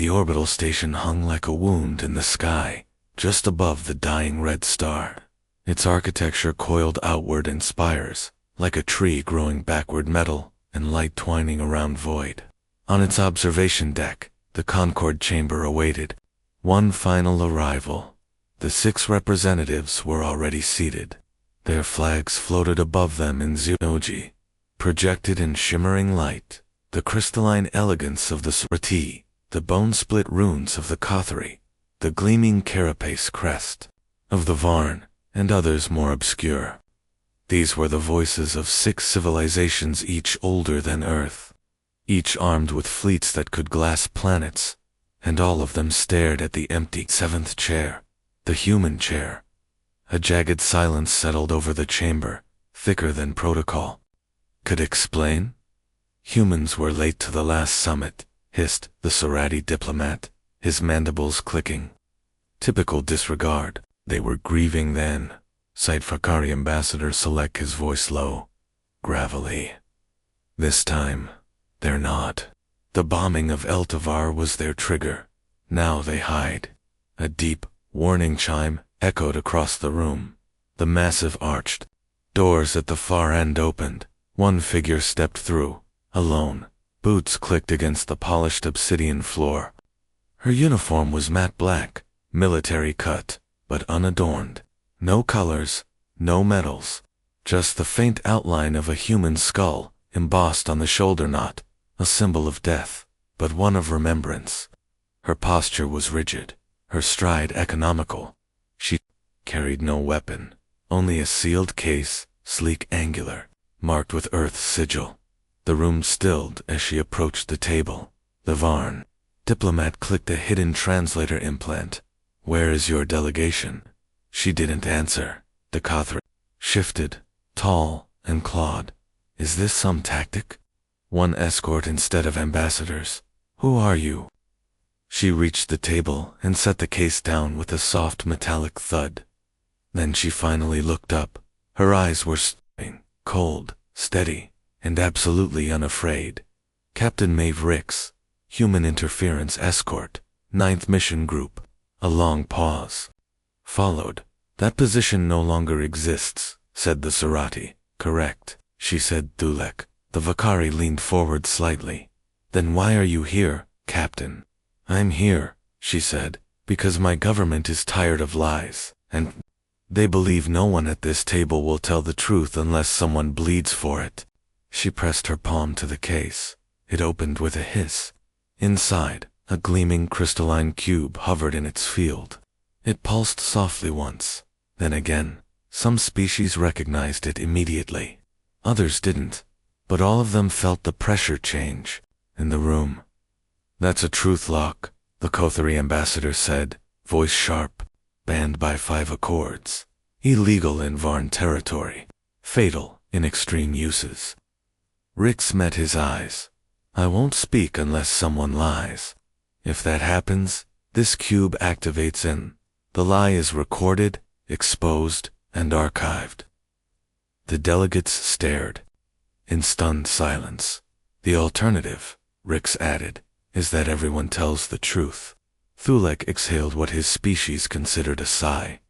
The orbital station hung like a wound in the sky, just above the dying red star. Its architecture coiled outward in spires, like a tree growing backward, metal and light twining around void. On its observation deck, the Concorde chamber awaited one final arrival. The 6 representatives were already seated. Their flags floated above them in zero-G, projected in shimmering light. The crystalline elegance of the Surati, the bone-split runes of the Kothari, the gleaming carapace crest of the Varn, and others more obscure. These were the voices of 6 civilizations, each older than Earth, each armed with fleets that could glass planets, and all of them stared at the empty 7th chair, the human chair. A jagged silence settled over the chamber, thicker than protocol could explain. Humans were late to the last summit, hissed the Surati diplomat, his mandibles clicking. Typical disregard. They were grieving then, sighed Fakari Ambassador Select, his voice low, gravelly. This time, they're not. The bombing of Eltavar was their trigger. Now they hide. A deep, warning chime echoed across the room. The massive arched doors at the far end opened. One figure stepped through, alone. Boots clicked against the polished obsidian floor. Her uniform was matte black, military cut, but unadorned. No colors, no medals, just the faint outline of a human skull embossed on the shoulder knot, a symbol of death, but one of remembrance. Her posture was rigid, her stride economical. She carried no weapon, only a sealed case, sleek, angular, marked with Earth's sigil. The room stilled as she approached the table. The Varn diplomat clicked a hidden translator implant. "Where is your delegation?" She didn't answer. The Kothari shifted, tall and clawed. "Is this some tactic? One escort instead of ambassadors. Who are you?" She reached the table and set the case down with a soft metallic thud. Then she finally looked up. Her eyes were staring, cold, steady, and absolutely unafraid. "Captain Maeve Rix, Human Interference Escort, 9th Mission Group." A long pause followed. "That position no longer exists," said the Surati. "Correct," she said, Thulek. The Vakari leaned forward slightly. "Then why are you here, Captain?" "I'm here," she said, "because my government is tired of lies, and they believe no one at this table will tell the truth unless someone bleeds for it." She pressed her palm to the case. It opened with a hiss. Inside, a gleaming crystalline cube hovered in its field. It pulsed softly once, then again. Some species recognized it immediately. Others didn't, but all of them felt the pressure change in the room. "That's a truth lock," the Kothari ambassador said, voice sharp. "Banned by 5 accords. Illegal in Varn territory. Fatal in extreme uses." Rix met his eyes. "I won't speak unless someone lies. If that happens, this cube activates and the lie is recorded, exposed, and archived." The delegates stared in stunned silence. "The alternative," Rix added, "is that everyone tells the truth." Thulek exhaled what his species considered a sigh.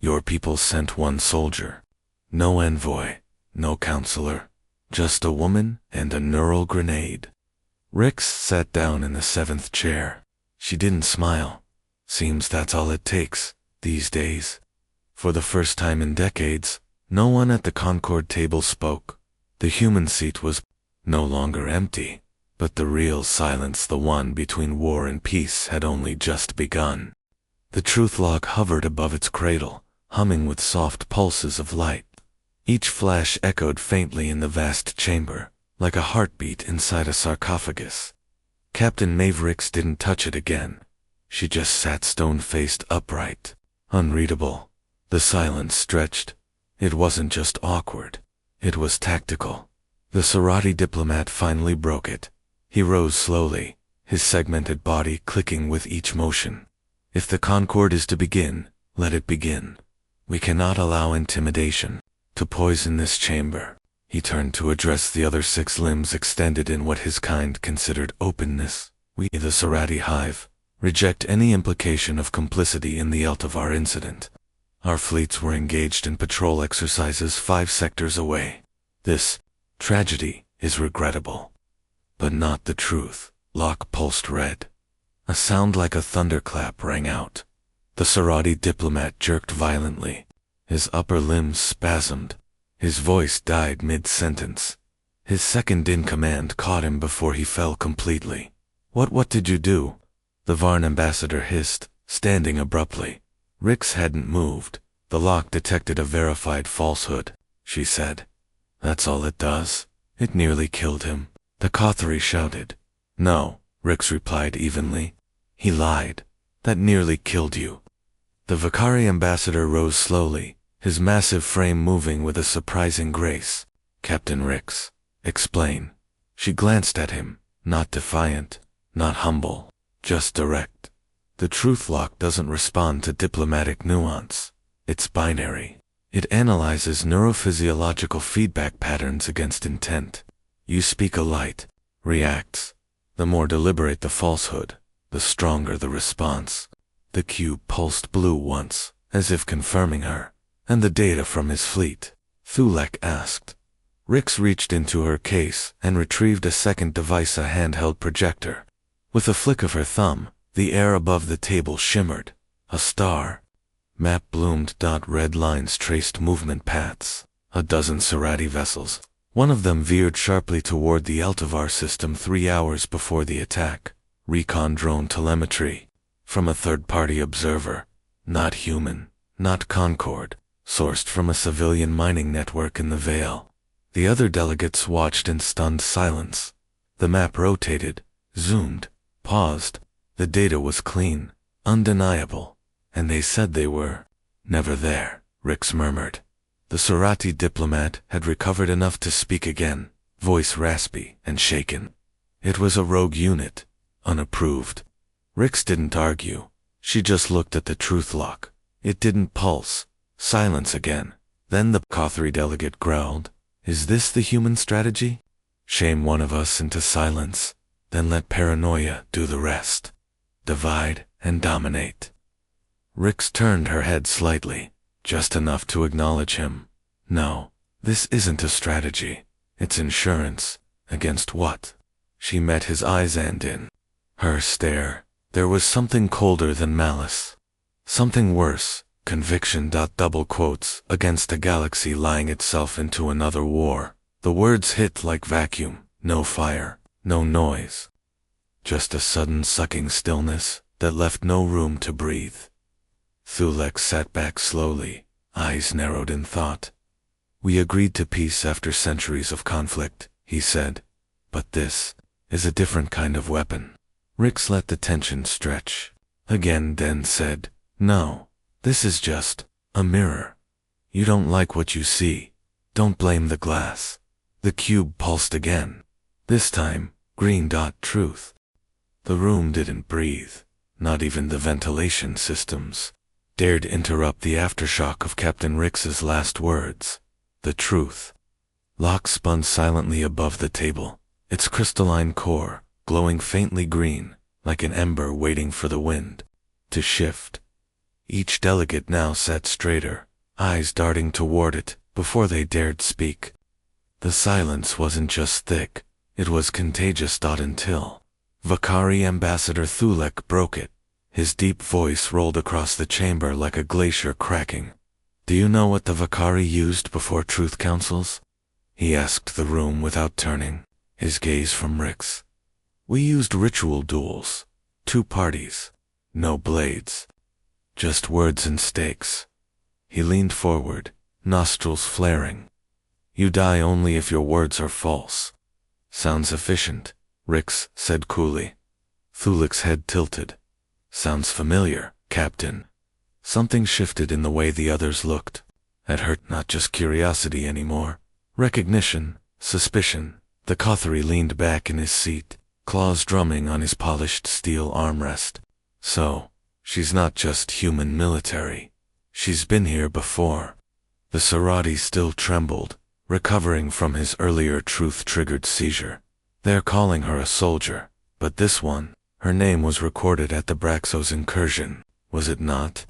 "Your people sent 1 soldier. No envoy, no counselor, just a woman and a neural grenade." Rix sat down in the 7th chair. She didn't smile. Seems that's all it takes, these days. For the first time in decades, no one at the Concorde table spoke. The human seat was no longer empty, but the real silence, the one between war and peace, had only just begun. The truth lock hovered above its cradle, humming with soft pulses of light. Each flash echoed faintly in the vast chamber, like a heartbeat inside a sarcophagus. Captain Maeve Rix didn't touch it again. She just sat stone-faced upright, unreadable. The silence stretched. It wasn't just awkward. It was tactical. The Surati diplomat finally broke it. He rose slowly, his segmented body clicking with each motion. "If the Concorde is to begin, let it begin. We cannot allow intimidation to poison this chamber." He turned to address the other 6 limbs extended in what his kind considered openness. "We, the Surati hive, Reject any implication of complicity in the Eltavar incident. Our fleets were engaged in patrol exercises 5 sectors away. This tragedy is regrettable. But not the truth. Locke pulsed red. A sound like a thunderclap rang out. The Sarati diplomat jerked violently. His upper limbs spasmed. His voice died mid-sentence. His second-in-command caught him before he fell completely. What did you do?" the Varn ambassador hissed, standing abruptly. Rix hadn't moved. The lock detected a verified falsehood, she said. "That's all it does. It nearly killed him," the Kothari shouted. "No," Rix replied evenly. "He lied. That nearly killed you." The Vakari ambassador rose slowly, his massive frame moving with a surprising grace. "Captain Rix, explain." She glanced at him, not defiant, not humble, just direct. The truth lock doesn't respond to diplomatic nuance. It's binary. It analyzes neurophysiological feedback patterns against intent. You speak a light, reacts. The more deliberate the falsehood, the stronger the response. The cube pulsed blue once, as if confirming her. "And the data from his fleet?" Thulek asked. Rix reached into her case and retrieved a second device, a handheld projector. With a flick of her thumb, the air above the table shimmered. A star. Map bloomed. Red lines traced movement paths. A dozen Sarati vessels. One of them veered sharply toward the Eltavar system 3 hours before the attack. Recon drone telemetry. From a third-party observer. Not human. Not Concord. Sourced from a civilian mining network in the Vale. The other delegates watched in stunned silence. The map rotated, zoomed, paused. The data was clean, undeniable, and they said they were never there, Rix murmured. The Sarati diplomat had recovered enough to speak again, voice raspy and shaken. It was a rogue unit, unapproved. Rix didn't argue. She just looked at the truth lock. It didn't pulse. Silence again. Then the Kothari delegate growled, "Is this the human strategy? Shame one of us into silence, then let paranoia do the rest. Divide and dominate." Rix turned her head slightly, just enough to acknowledge him. "No, this isn't a strategy. It's insurance. Against what?" She met his eyes, and in her stare, there was something colder than malice. Something worse, conviction. Double quotes, against a galaxy lying itself into another war. The words hit like vacuum. No fire, no noise. Just a sudden sucking stillness that left no room to breathe. Thulek sat back slowly, eyes narrowed in thought. "We agreed to peace after centuries of conflict," he said. "But this is a different kind of weapon." Rix let the tension stretch. Again, then said, "No, this is just a mirror. You don't like what you see. Don't blame the glass." The cube pulsed again. This time, green. Truth. The room didn't breathe. Not even the ventilation systems dared interrupt the aftershock of Captain Rix's last words. The truth. Locke spun silently above the table, its crystalline core glowing faintly green, like an ember waiting for the wind to shift. Each delegate now sat straighter, eyes darting toward it before they dared speak. The silence wasn't just thick, it was contagious. Until Vakari Ambassador Thulek broke it. His deep voice rolled across the chamber like a glacier cracking. "Do you know what the Vakari used before truth councils?" He asked the room without turning, his gaze from Rix. "We used ritual duels. 2 parties. No blades. Just words and stakes." He leaned forward, nostrils flaring. "You die only if your words are false." "Sounds efficient," Rix said coolly. Thulek's head tilted. "Sounds familiar, Captain." Something shifted in the way the others looked. At her, not just curiosity anymore. Recognition, suspicion. The Kothari leaned back in his seat, claws drumming on his polished steel armrest. "So, she's not just human military. She's been here before." The Sarati still trembled, recovering from his earlier truth-triggered seizure. "They're calling her a soldier, but this one, Her name was recorded at the Braxos incursion, was it not?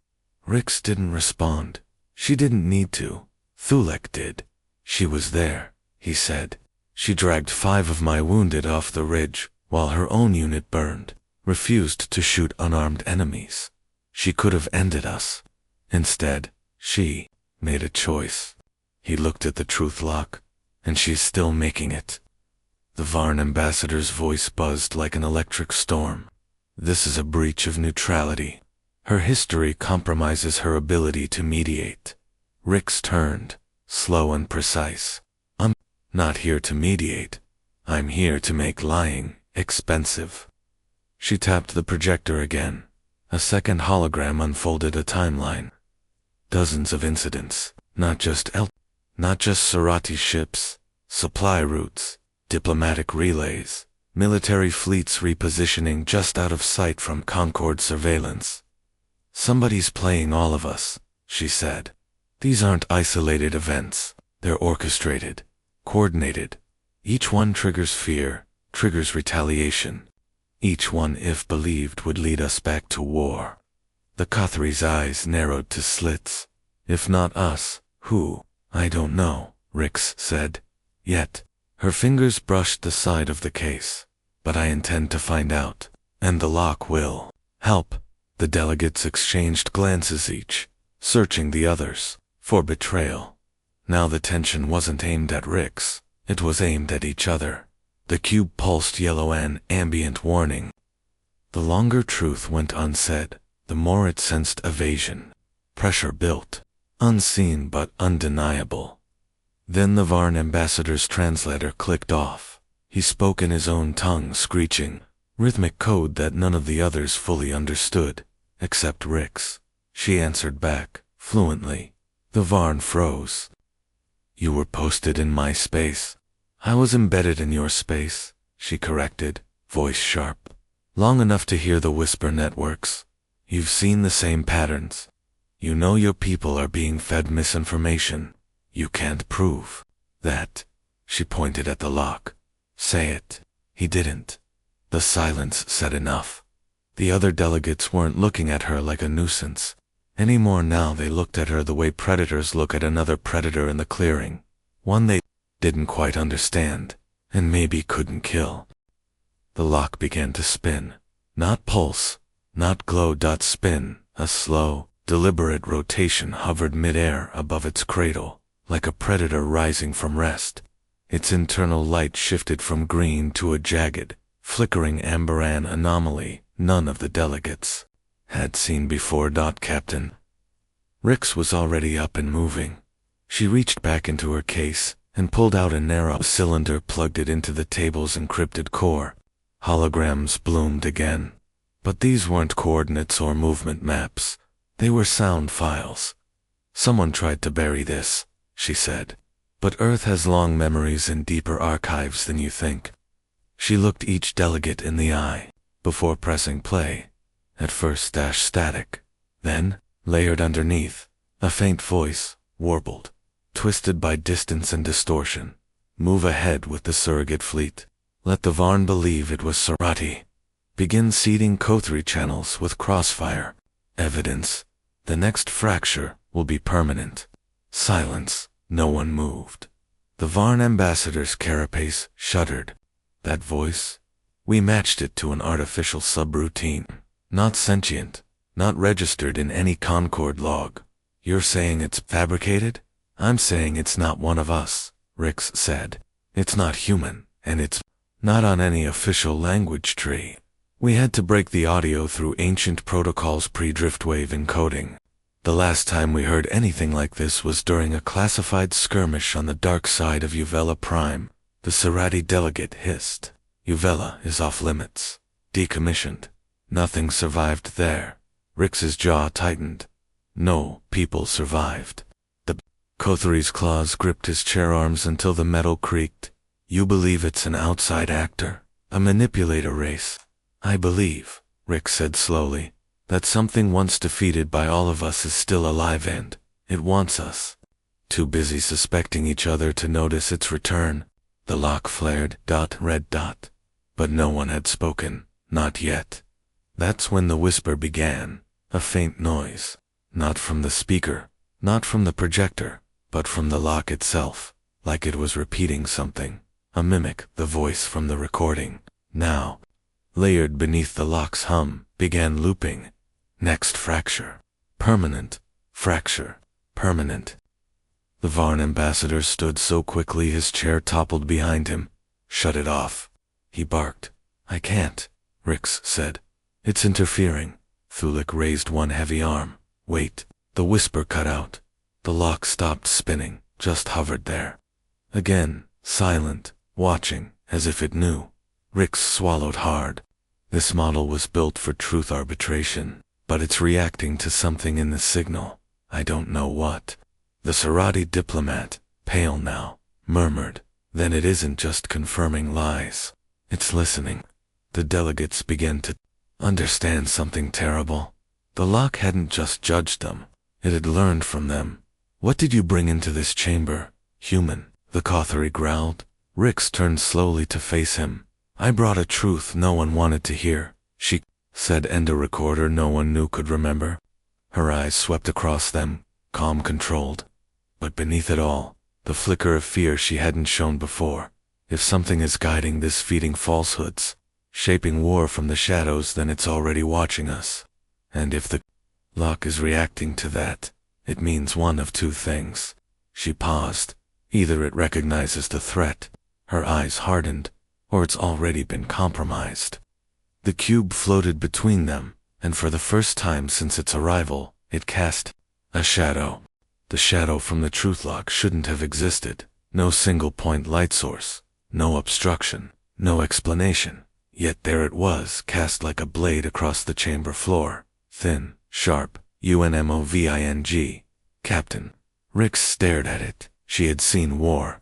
Rix didn't respond. She didn't need to. Thulek did. She was there, he said. She dragged 5 of my wounded off the ridge, while her own unit burned, refused to shoot unarmed enemies. She could have ended us. Instead, she made a choice. He looked at the truth lock, and she's still making it. The Varn ambassador's voice buzzed like an electric storm. This is a breach of neutrality. Her history compromises her ability to mediate. Rix turned, slow and precise. I'm not here to mediate. I'm here to make lying expensive. She tapped the projector again. A second hologram unfolded a timeline. Dozens of incidents, not just Sarati ships, supply routes, diplomatic relays, military fleets repositioning just out of sight from Concord surveillance. Somebody's playing all of us, she said. These aren't isolated events. They're orchestrated, coordinated. Each one triggers fear, triggers retaliation. Each one, if believed, would lead us back to war. The Catheri's eyes narrowed to slits. If not us, who? I don't know, Rix said. Yet, her fingers brushed the side of the case. But I intend to find out. And the lock will help. The delegates exchanged glances each, searching the others for betrayal. Now the tension wasn't aimed at Rix. It was aimed at each other. The cube pulsed yellow, an ambient warning. The longer truth went unsaid, the more it sensed evasion. Pressure built, unseen but undeniable. Then the Varn ambassador's translator clicked off. He spoke in his own tongue, screeching, rhythmic code that none of the others fully understood, except Rix. She answered back, fluently. The Varn froze. You were posted in my space. I was embedded in your space, she corrected, voice sharp. Long enough to hear the whisper networks. You've seen the same patterns. You know your people are being fed misinformation. You can't prove that. She pointed at the lock. Say it. He didn't. The silence said enough. The other delegates weren't looking at her like a nuisance. Any more now. They looked at her the way predators look at another predator in the clearing. One they didn't quite understand, and maybe couldn't kill. The lock began to spin. Not pulse, not glow. Spin. A slow, deliberate rotation hovered mid-air above its cradle, like a predator rising from rest. Its internal light shifted from green to a jagged, flickering amber, an anomaly none of the delegates had seen before. Captain. Rix was already up and moving. She reached back into her case and pulled out a narrow cylinder, plugged it into the table's encrypted core. Holograms bloomed again. But these weren't coordinates or movement maps. They were sound files. Someone tried to bury this, she said. But Earth has long memories and deeper archives than you think. She looked each delegate in the eye before pressing play. At first static. Then, layered underneath, a faint voice warbled, twisted by distance and distortion. Move ahead with the surrogate fleet. Let the Varn believe it was Sarati. Begin seeding Kothri channels with crossfire. Evidence. The next fracture will be permanent. Silence. No one moved. The Varn ambassador's carapace shuddered. That voice? We matched it to an artificial subroutine. Not sentient. Not registered in any Concord log. You're saying it's fabricated? I'm saying it's not one of us, Rix said. It's not human, and it's not on any official language tree. We had to break the audio through ancient protocols pre-driftwave encoding. The last time we heard anything like this was during a classified skirmish on the dark side of Uvela Prime. The Sarati delegate hissed. Uvela is off limits. Decommissioned. Nothing survived there. Rix's jaw tightened. No people survived. The Kothari's claws gripped his chair arms until the metal creaked. You believe it's an outside actor? A manipulator race? I believe, Rix said slowly, that something once defeated by all of us is still alive and it wants us. Too busy suspecting each other to notice its return. The lock flared, red dot. But no one had spoken. Not yet. That's when the whisper began, a faint noise. Not from the speaker, not from the projector, but from the lock itself, like it was repeating something. A mimic, the voice from the recording. Now, layered beneath the lock's hum, began looping. Next fracture. Permanent. Fracture. Permanent. The Varn ambassador stood so quickly his chair toppled behind him. Shut it off. He barked. I can't, Rix said. It's interfering. Thulik raised one heavy arm. Wait. The whisper cut out. The lock stopped spinning, just hovered there. Again, silent, watching, as if it knew. Rix swallowed hard. This model was built for truth arbitration, but it's reacting to something in the signal. I don't know what. The Serati diplomat, pale now, murmured. Then it isn't just confirming lies. It's listening. The delegates began to understand something terrible. The lock hadn't just judged them. It had learned from them. What did you bring into this chamber, human? The Kothari growled. Rix turned slowly to face him. I brought a truth no one wanted to hear, she said, and a recorder no one knew could remember. Her eyes swept across them, calm, controlled. But beneath it all, the flicker of fear she hadn't shown before. If something is guiding this, feeding falsehoods, shaping war from the shadows, then it's already watching us. And if the lock is reacting to that, it means one of two things. She paused. Either it recognizes the threat, her eyes hardened, or it's already been compromised. The cube floated between them, and for the first time since its arrival, it cast a shadow. The shadow from the truth lock shouldn't have existed. No single-point light source, no obstruction, no explanation. Yet there it was, cast like a blade across the chamber floor. Thin, sharp, UNMOVING. Captain. Rix stared at it. She had seen war.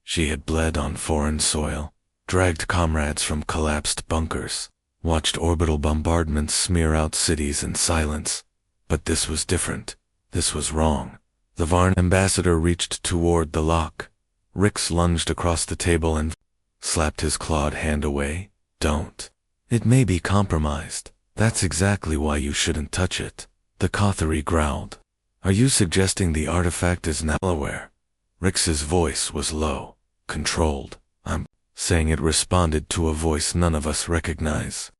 She had bled on foreign soil, dragged comrades from collapsed bunkers, watched orbital bombardments smear out cities in silence. But this was different. This was wrong. The Varn ambassador reached toward the lock. Rix lunged across the table and slapped his clawed hand away. Don't. It may be compromised. That's exactly why you shouldn't touch it. The Kothari growled. Are you suggesting the artifact is malware? Rix's voice was low, controlled. I'm saying it responded to a voice none of us recognize.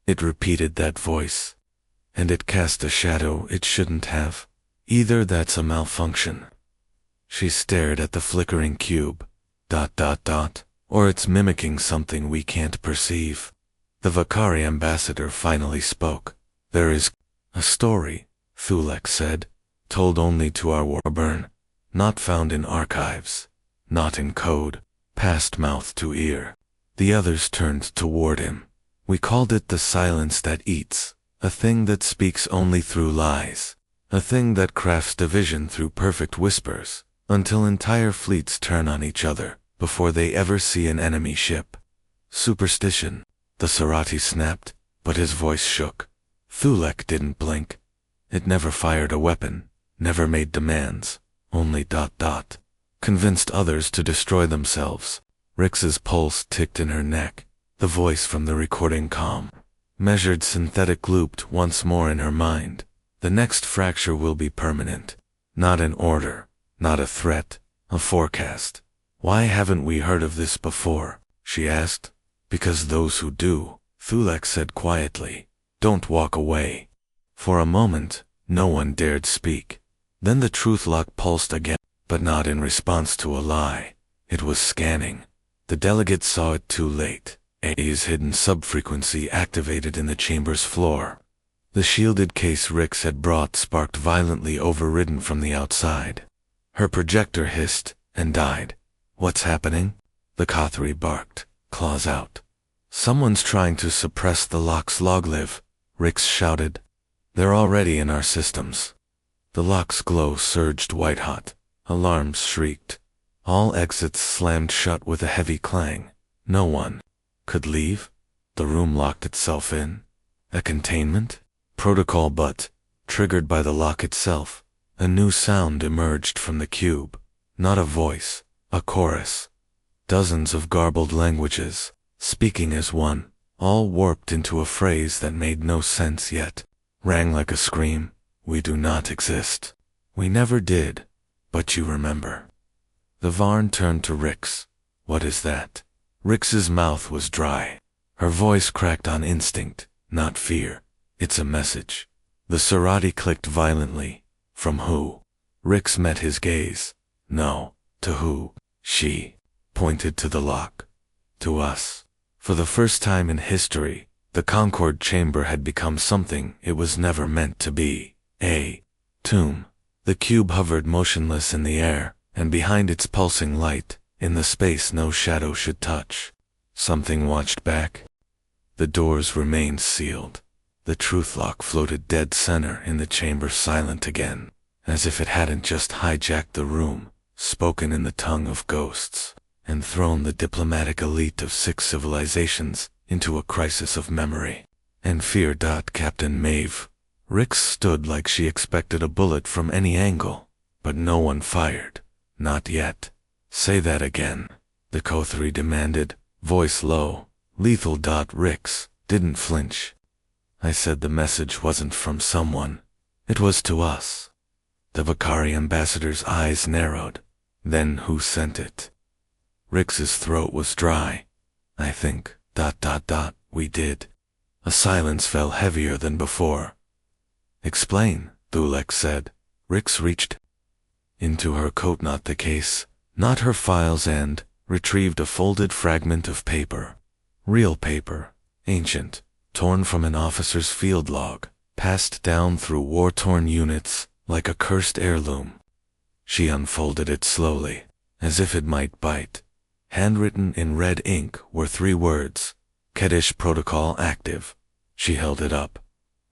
It repeated that voice. And it cast a shadow it shouldn't have. Either that's a malfunction. She stared at the flickering cube. ... Or it's mimicking something we can't perceive. The Vakari ambassador finally spoke. There is a story, Thulek said, told only to our warburn, not found in archives, not in code, passed mouth to ear. The others turned toward him. We called it the silence that eats, a thing that speaks only through lies, a thing that crafts division through perfect whispers, until entire fleets turn on each other before they ever see an enemy ship. Superstition, the Serati snapped, but his voice shook. Thulek didn't blink. It never fired a weapon, never made demands, only ... convinced others to destroy themselves. Rix's pulse ticked in her neck, the voice from the recording calm. Measured synthetic looped once more in her mind. The next fracture will be permanent. Not an order, not a threat, a forecast. Why haven't we heard of this before? She asked. Because those who do, Thulek said quietly, don't walk away. For a moment, no one dared speak. Then the truth lock pulsed again, but not in response to a lie. It was scanning. The delegates saw it too late. A's hidden subfrequency activated in the chamber's floor. The shielded case Rix had brought sparked violently, overridden from the outside. Her projector hissed and died. What's happening? The Kothari barked, claws out. Someone's trying to suppress the lock's loglive, Rix shouted. They're already in our systems. The lock's glow surged white-hot. Alarms shrieked. All exits slammed shut with a heavy clang. No one could leave. The room locked itself in. A containment protocol, but, triggered by the lock itself, a new sound emerged from the cube. Not a voice, a chorus. Dozens of garbled languages, speaking as one, all warped into a phrase that made no sense yet rang like a scream. We do not exist. We never did. But you remember. The Varn turned to Rix. What is that? Rix's mouth was dry. Her voice cracked on instinct, not fear. It's a message. The Serati clicked violently. From who? Rix met his gaze. No. To who? She pointed to the lock. To us. For the first time in history, the Concord chamber had become something it was never meant to be. A tomb. The cube hovered motionless in the air, and behind its pulsing light, in the space no shadow should touch. Something watched back. The doors remained sealed. The truth lock floated dead center in the chamber, silent again, as if it hadn't just hijacked the room, spoken in the tongue of ghosts, and thrown the diplomatic elite of 6 civilizations into a crisis of memory and fear. Captain Maeve. Rix stood like she expected a bullet from any angle, but no one fired. Not yet. Say that again, the Kothari demanded, voice low, lethal. Rix didn't flinch. I said the message wasn't from someone. It was to us. The Vakari ambassador's eyes narrowed. Then who sent it? Rix's throat was dry. I think, we did. A silence fell heavier than before. Explain, Thulek said. Rix reached into her coat, not the case, not her files, and retrieved a folded fragment of paper. Real paper, ancient, torn from an officer's field log, passed down through war-torn units like a cursed heirloom. She unfolded it slowly, as if it might bite. Handwritten in red ink were 3 words, Kedish Protocol active. She held it up.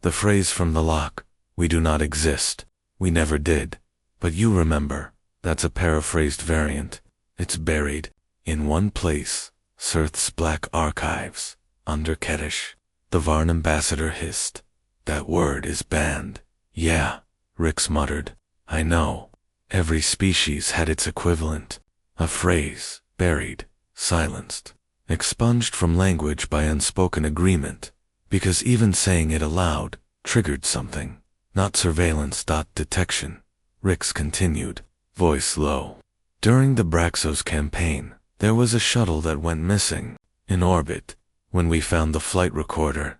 The phrase from the lock, we do not exist. We never did. But you remember, that's a paraphrased variant. It's buried, in one place, Sirth's black archives, under Kedish. The Varn ambassador hissed. That word is banned. Yeah, Rix muttered. I know. Every species had its equivalent. A phrase, buried, silenced, expunged from language by unspoken agreement, because even saying it aloud triggered something. Not surveillance. Detection. Rix continued, voice low. During the Braxos campaign, there was a shuttle that went missing, in orbit, when we found the flight recorder.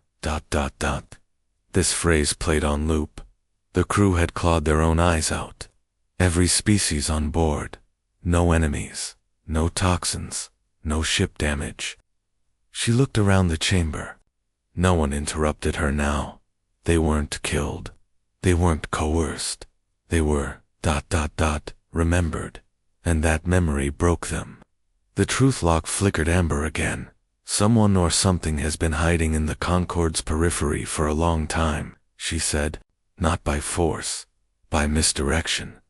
This phrase played on loop. The crew had clawed their own eyes out. Every species on board. No enemies, no toxins, no ship damage. She looked around the chamber. No one interrupted her now. They weren't killed. They weren't coerced. They were, remembered. And that memory broke them. The truth lock flickered amber again. Someone or something has been hiding in the Concord's periphery for a long time, she said. Not by force, by misdirection,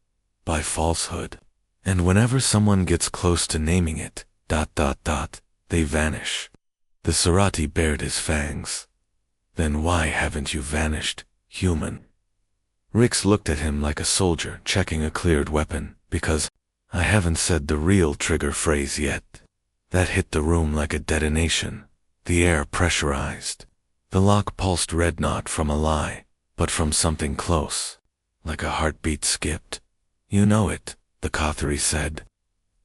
by falsehood. And whenever someone gets close to naming it, they vanish. The Serati bared his fangs. Then why haven't you vanished, human? Rix looked at him like a soldier checking a cleared weapon. Because I haven't said the real trigger phrase yet. That hit the room like a detonation. The air pressurized. The lock pulsed red, not from a lie, but from something close. Like a heartbeat skipped. You know it, the Kothari said.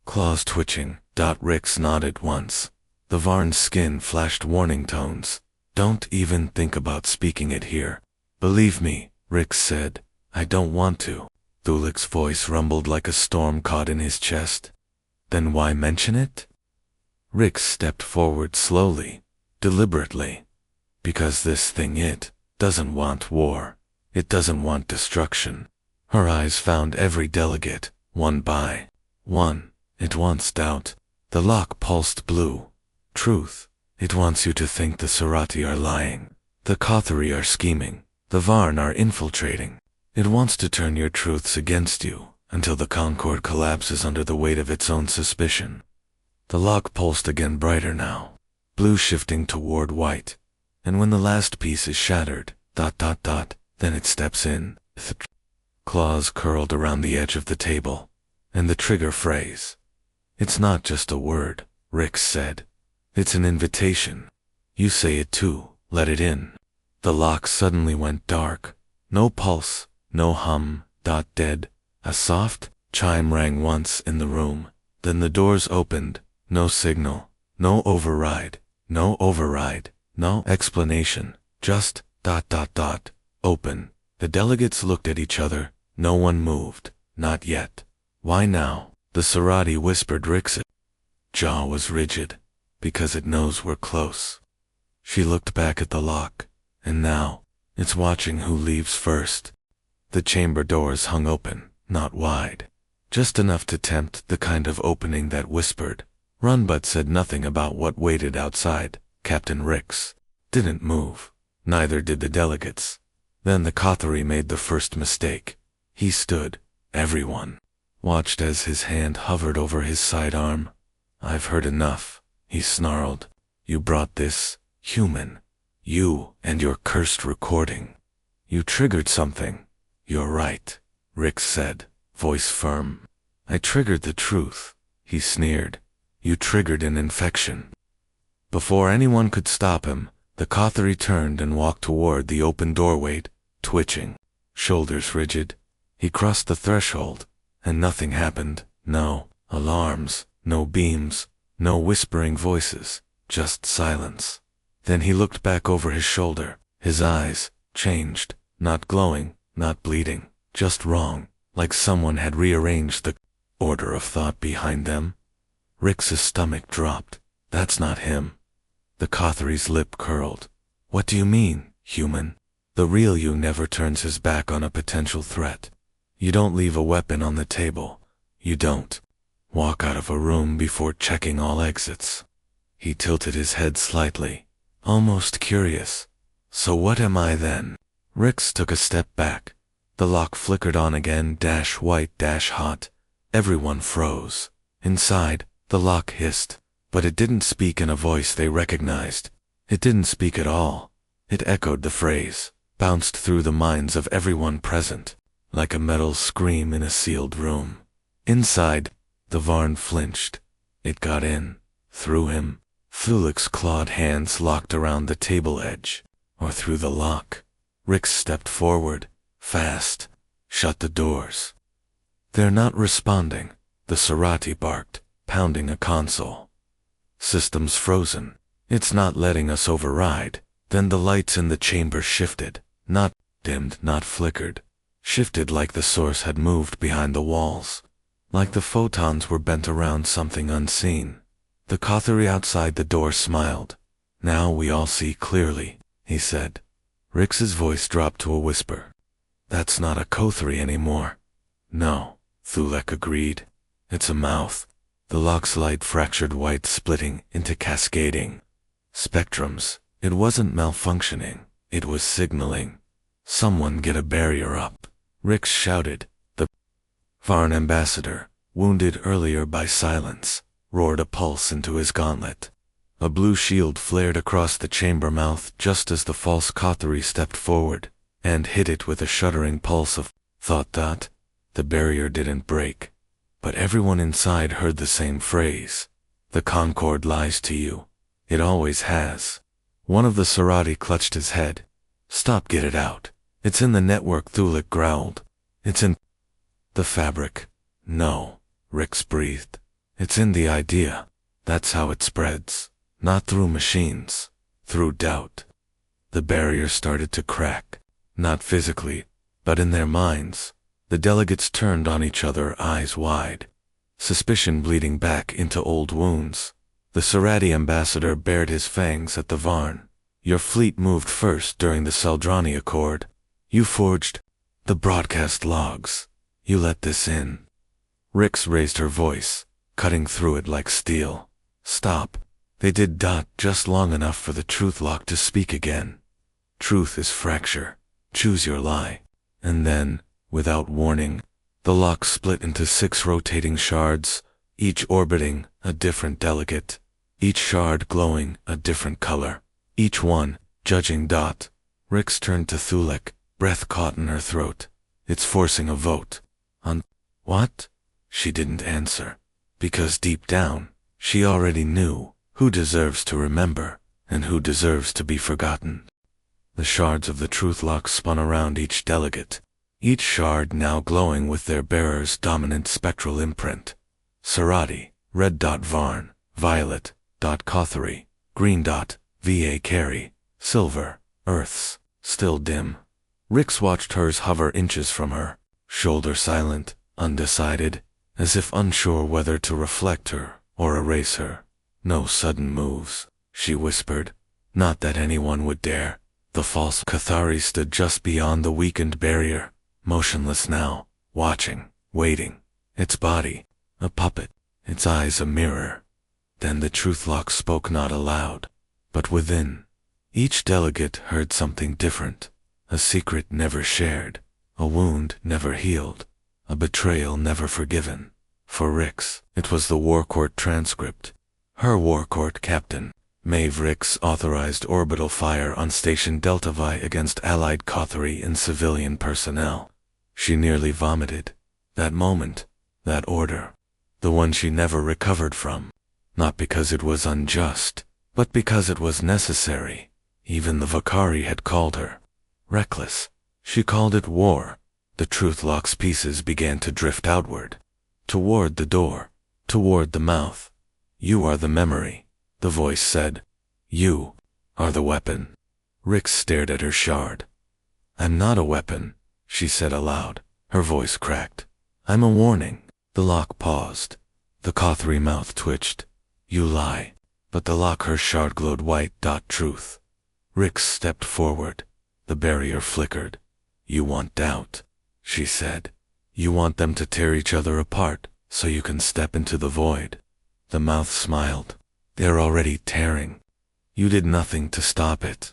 Claws twitching. Rix nodded once. The Varn's skin flashed warning tones. Don't even think about speaking it here. Believe me, Rix said. I don't want to. Thulek's voice rumbled like a storm caught in his chest. Then why mention it? Rix stepped forward slowly, deliberately. Because this thing, it doesn't want war. It doesn't want destruction. Her eyes found every delegate, one by one. It wants doubt. The lock pulsed blue. Truth. It wants you to think the Serati are lying. The Kothari are scheming. The Varn are infiltrating. It wants to turn your truths against you, until the Concord collapses under the weight of its own suspicion. The lock pulsed again, brighter now, blue shifting toward white, and when the last piece is shattered, then it steps in. Claws curled around the edge of the table, and the trigger phrase. It's not just a word, Rix said. It's an invitation. You say it too. Let it in. The lock suddenly went dark. No pulse, no hum, dead. A soft chime rang once in the room. Then the doors opened. No signal. No override. No override. No explanation. Just open. The delegates looked at each other. No one moved. Not yet. Why now? The Sarati whispered. Rick's jaw was rigid. Because it knows we're close. She looked back at the lock. And now, it's watching who leaves first. The chamber doors hung open, not wide. Just enough to tempt the kind of opening that whispered. Run, but said nothing about what waited outside. Captain Ricks didn't move. Neither did the delegates. Then the Kothari made the first mistake. He stood. Everyone watched as his hand hovered over his sidearm. I've heard enough, he snarled. You brought this, human. You and your cursed recording. You triggered something. You're right, Ricks said, voice firm. I triggered the truth, he sneered. You triggered an infection. Before anyone could stop him, the Kothari turned and walked toward the open doorway, twitching, shoulders rigid. He crossed the threshold, and nothing happened. No alarms, no beams, no whispering voices, just silence. Then he looked back over his shoulder. His eyes changed, not glowing, not bleeding, just wrong, like someone had rearranged the order of thought behind them. Rick's stomach dropped. That's not him. The Kothari's lip curled. What do you mean, human? The real you never turns his back on a potential threat. You don't leave a weapon on the table. You don't walk out of a room before checking all exits. He tilted his head slightly, almost curious. So what am I then? Ricks took a step back. The lock flickered on again, -white, -hot. Everyone froze. Inside, the lock hissed, but it didn't speak in a voice they recognized. It didn't speak at all. It echoed the phrase, bounced through the minds of everyone present, like a metal scream in a sealed room. Inside, the Varn flinched. It got in, through him. Thulik's clawed hands locked around the table edge, or through the lock. Ricks stepped forward, fast, shut the doors. They're not responding, the Sarati barked, pounding a console. System's frozen. It's not letting us override. Then the lights in the chamber shifted, not dimmed, not flickered. Shifted like the source had moved behind the walls. Like the photons were bent around something unseen. The Kothari outside the door smiled. Now we all see clearly, he said. Ricks's voice dropped to a whisper. That's not a Kothari anymore. No, Thulek agreed. It's a mouth. The lock's light fractured white, splitting into cascading spectrums. It wasn't malfunctioning. It was signaling. Someone get a barrier up. Ricks shouted. The Varn ambassador, wounded earlier by silence, roared a pulse into his gauntlet. A blue shield flared across the chamber mouth just as the false Kothari stepped forward, and hit it with a shuddering pulse of thought. The barrier didn't break, but everyone inside heard the same phrase. The Concord lies to you. It always has. One of the Sarati clutched his head. Stop, get it out. It's in the network, Thulik growled. It's in the fabric. No, Ricks breathed. It's in the idea. That's how it spreads. Not through machines. Through doubt. The barrier started to crack. Not physically, but in their minds. The delegates turned on each other, eyes wide. Suspicion bleeding back into old wounds. The Sarati ambassador bared his fangs at the Varn. Your fleet moved first during the Saldrani Accord. You forged the broadcast logs. You let this in. Ricks raised her voice, cutting through it like steel. Stop. They did. Just long enough for the truth lock to speak again. Truth is fracture. Choose your lie. And then, without warning, the lock split into 6 rotating shards, each orbiting a different delegate, each shard glowing a different color, each one judging. Ricks turned to Thulek, breath caught in her throat. It's forcing a vote. On what? She didn't answer, because deep down, she already knew who deserves to remember. and who deserves to be forgotten. The shards of the truth lock spun around each delegate, each shard now glowing with their bearer's dominant spectral imprint. Sarati, red dot Varn, violet dot Kothari, green dot Va Carey, silver, Earth's, still dim. Rix watched hers hover inches from her, shoulder silent, undecided, as if unsure whether to reflect her or erase her. No sudden moves, she whispered. Not that anyone would dare. The false Cathari stood just beyond the weakened barrier, motionless now, watching, waiting. Its body, a puppet, its eyes a mirror. Then the truth lock spoke not aloud, but within. Each delegate heard something different, a secret never shared, a wound never healed, a betrayal never forgiven. For Rix, it was the War Court transcript. Her War Court captain, Maeve Rix, authorized orbital fire on Station Delta Vi against Allied Kothari and civilian personnel. She nearly vomited. That moment, that order, the one she never recovered from. Not because it was unjust, but because it was necessary. Even the Vakari had called her reckless. She called it war. The truth lock's pieces began to drift outward, toward the door, toward the mouth. You are the memory, the voice said. You are the weapon. Rix stared at her shard. I'm not a weapon, she said aloud. Her voice cracked. I'm a warning. The lock paused. The Kothari mouth twitched. You lie. But the lock, her shard glowed white. Truth. Rix stepped forward. The barrier flickered. You want doubt, she said. You want them to tear each other apart, so you can step into the void. The mouth smiled. They're already tearing. You did nothing to stop it.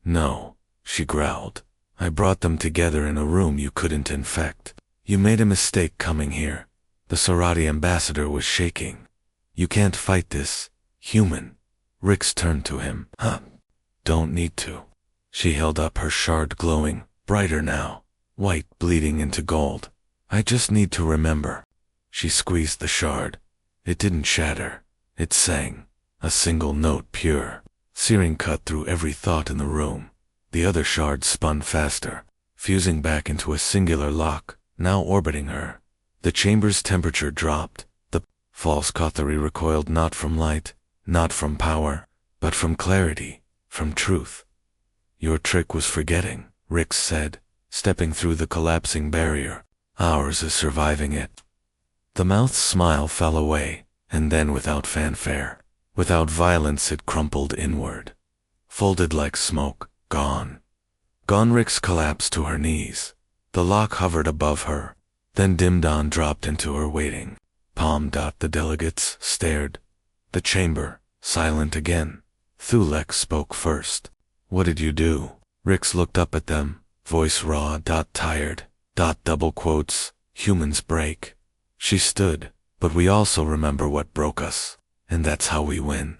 No, she growled. I brought them together in a room you couldn't infect. You made a mistake coming here. The Sarati ambassador was shaking. You can't fight this, human. Rix turned to him. Don't need to. She held up her shard, glowing, brighter now, white bleeding into gold. I just need to remember. She squeezed the shard. It didn't shatter. It sang, a single note, pure, searing, cut through every thought in the room. The other shard spun faster, fusing back into a singular lock, now orbiting her. The chamber's temperature dropped. The false Kothari recoiled, not from light, not from power, but from clarity, from truth. Your trick was forgetting, Rix said, stepping through the collapsing barrier. Ours is surviving it. The mouth's smile fell away, and then without fanfare, without violence, it crumpled inward. Folded like smoke, gone. Gone. Rix collapsed to her knees. The lock hovered above her, then dimmed on, dropped into her, waiting. Palm. The delegates stared. The chamber, silent again. Thulek spoke first. What did you do? Rix looked up at them, voice raw. Tired. Double quotes. Humans break. She stood. But we also remember what broke us. And that's how we win.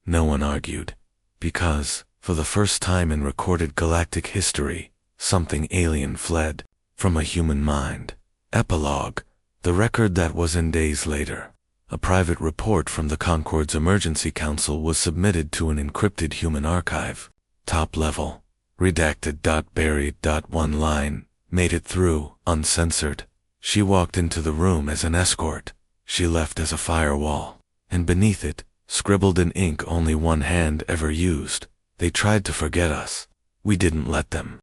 No one argued. Because, for the first time in recorded galactic history, something alien fled from a human mind. Epilogue. The record that was in days later. A private report from the Concord's Emergency Council was submitted to an encrypted human archive. Top level. Redacted. Buried. One line. Made it through, uncensored. She walked into the room as an escort. She left as a firewall. And beneath it, scribbled in ink only one hand ever used. They tried to forget us. We didn't let them.